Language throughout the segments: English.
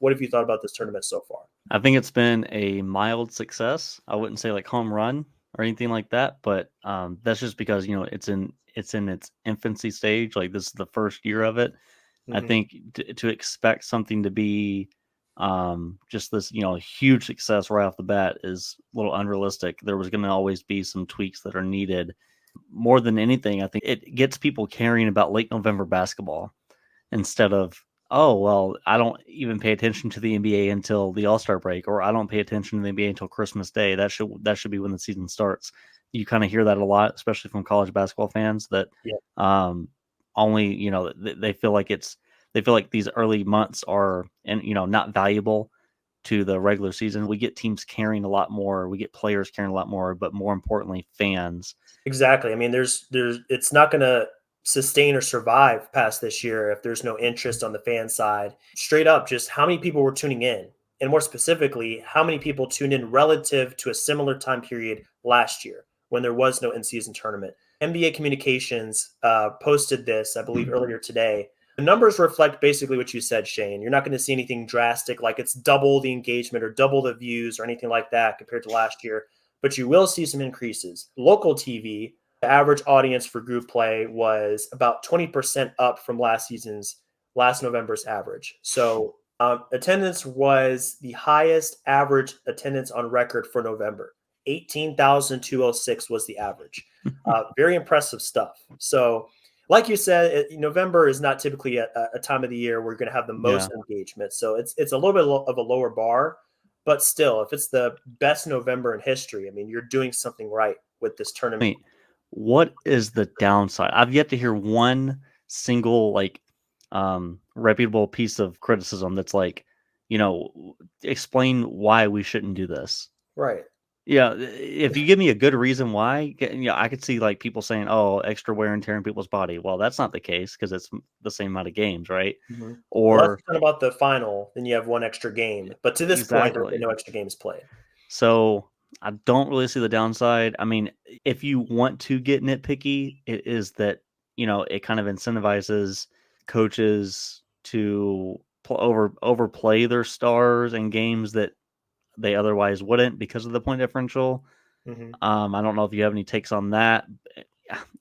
What have you thought about this tournament so far? I think it's been a mild success. I wouldn't say like home run or anything like that, but that's just because it's in its infancy stage. Like this is the first year of it. I Hmm. think to expect something to be just this huge success right off the bat is a little unrealistic. There was going to always be some tweaks that are needed. More than anything, I think it gets people caring about late November basketball instead of, oh well, I don't even pay attention to the NBA until the All-Star break, or I don't pay attention to the NBA until Christmas Day. That should be when the season starts. You kind of hear that a lot, especially from college basketball fans, that Yeah, um, only they feel like these early months are, and not valuable to the regular season. We get teams caring a lot more, we get players caring a lot more, but more importantly, fans. exactly. I mean, it's not going to sustain or survive past this year if there's no interest on the fan side. Straight up, just how many people were tuning in, and more specifically, how many people tuned in relative to a similar time period last year when there was no in-season tournament. NBA Communications posted this, I believe, earlier today. The numbers reflect basically what you said, Shane. You're not going to see anything drastic like it's double the engagement or double the views or anything like that compared to last year, but you will see some increases. Local TV, the average audience for group play was about 20% up from last November's average. So attendance was the highest average attendance on record for November. 18,206 was the average. Very impressive stuff. So, like you said, November is not typically a time of the year where you're going to have the Yeah. most engagement. So it's a little bit of a lower bar, but still, if it's the best November in history, I mean, you're doing something right with this tournament. Me, what is the downside? I've yet to hear one single reputable piece of criticism that's like, you know, explain why we shouldn't do this. Right. Yeah, if you give me a good reason why, I could see like people saying, "Oh, extra wear and tear in people's body." Well, that's not the case because it's the same amount of games, right? Mm-hmm. Unless Or you're talking about the final, then you have one extra game. But to this point, there have been exactly. no extra games played. So I don't really see the downside. I mean, if you want to get nitpicky, it is that it kind of incentivizes coaches to overplay their stars in games that they otherwise wouldn't because of the point differential. Mm-hmm. I don't know if you have any takes on that.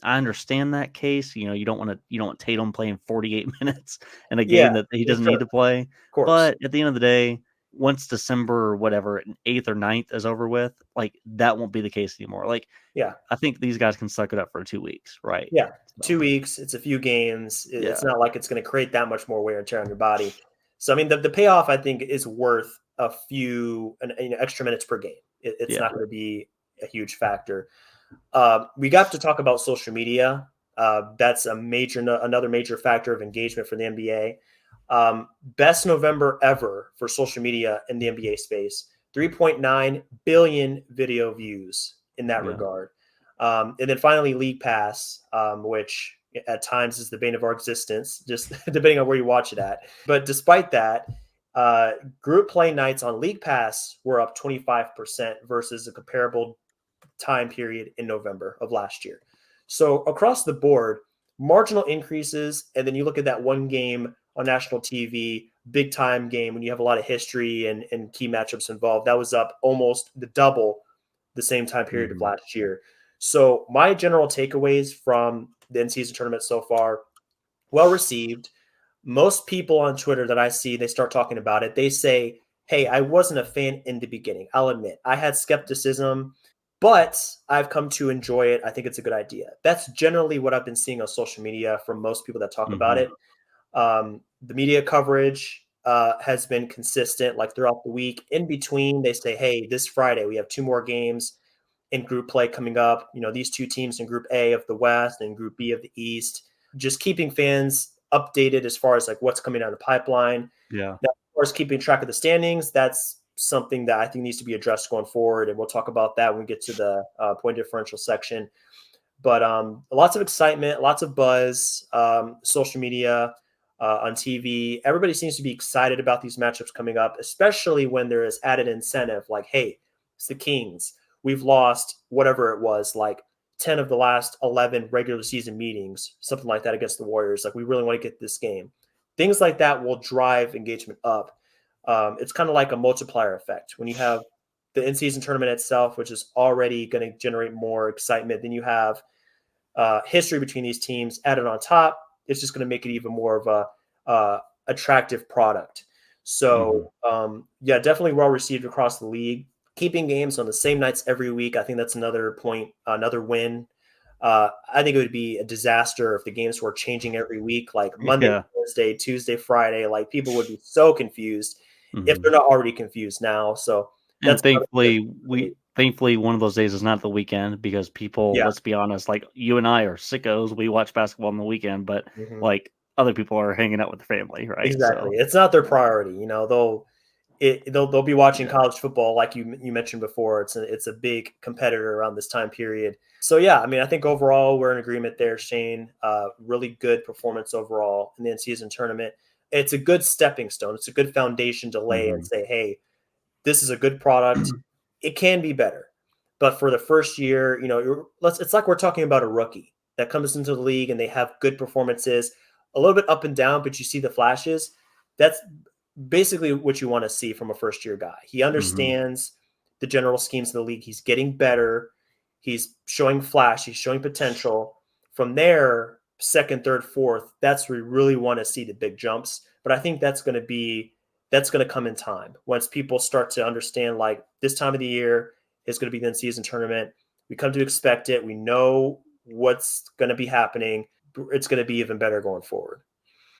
I understand that case. You don't want Tatum playing 48 minutes in a Yeah, game that he for doesn't sure. need to Of play. course. But at the end of the day, once December or whatever, 8th or ninth is over with, like that won't be the case anymore. Like Yeah. I think these guys can suck it up for 2 weeks, right? Yeah. So 2 weeks. It's a few games. It's yeah, not like it's going to create that much more wear and tear on your body. So, I mean, the payoff, I think, is worth a few extra minutes per game. It's yeah, not going to be a huge factor. We got to talk about social media. That's another major factor of engagement for the NBA. Best November ever for social media in the NBA space. 3.9 billion video views in that yeah. regard. And then finally, League Pass, which at times is the bane of our existence, just depending on where you watch it at. But despite that, uh, group play nights on League Pass were up 25% versus a comparable time period in November of last year. So across the board, marginal increases. And then you look at that one game on national TV, big time game when you have a lot of history and key matchups involved. That was up almost the double the same time period of Hmm. last year. So my general takeaways from the in-season tournament so far, well received. Most people on Twitter that I see, they start talking about it. They say, "Hey, I wasn't a fan in the beginning. I'll admit I had skepticism, but I've come to enjoy it. I think it's a good idea." That's generally what I've been seeing on social media from most people that talk about Hmm. it. The media coverage has been consistent, like throughout the week. In between, they say, "Hey, this Friday we have two more games in group play coming up. These two teams in Group A of the West and Group B of the East." Just keeping fans updated as far as like what's coming down the pipeline. Yeah. Now, of course, keeping track of the standings, that's something that I think needs to be addressed going forward, and we'll talk about that when we get to the point differential section. But lots of excitement, lots of buzz, social media, on TV. Everybody seems to be excited about these matchups coming up, especially when there is added incentive like, hey, it's the Kings. We've lost whatever it was, like 10 of the last 11 regular season meetings, something like that against the Warriors. Like, we really want to get this game. Things like that will drive engagement up. It's kind of like a multiplier effect when you have the in-season tournament itself, which is already going to generate more excitement. Then you have history between these teams added on top. It's just going to make it even more of a attractive product. So Hmm. yeah, definitely well received across the league. Keeping games on the same nights every week, I think that's another point, another win. I think it would be a disaster if the games were changing every week, like Monday, Yeah. Thursday, Tuesday, Friday. Like people would be so confused if they're Hmm. not already confused now. So And that's another good. thankfully one of those days is not the weekend because people, Yeah. let's be honest, like you and I are sickos. We watch basketball on the weekend, but Mhm. like other people are hanging out with the family, right? Exactly. So It's not their priority. They'll be watching yeah. college football like you mentioned before. It's a big competitor around this time period. So yeah, I mean, I think overall we're in agreement there, Shane. Really good performance overall in the in-season tournament. It's a good stepping stone. It's a good foundation to lay and Hmm. say, hey, this is a good product. It can be better, but for the first year, it's like we're talking about a rookie that comes into the league and they have good performances, a little bit up and down, but you see the flashes. That's basically what you want to see from a first year guy. He Hmm. understands the general schemes of the league. He's getting better. He's showing flash. He's showing potential. From there, second, third, fourth, that's where we really want to see the big jumps. But I think that's going to come in time once people start to understand like this time of the year is going to be the in-season tournament. We come to expect it. We know what's going to be happening. It's going to be even better going forward.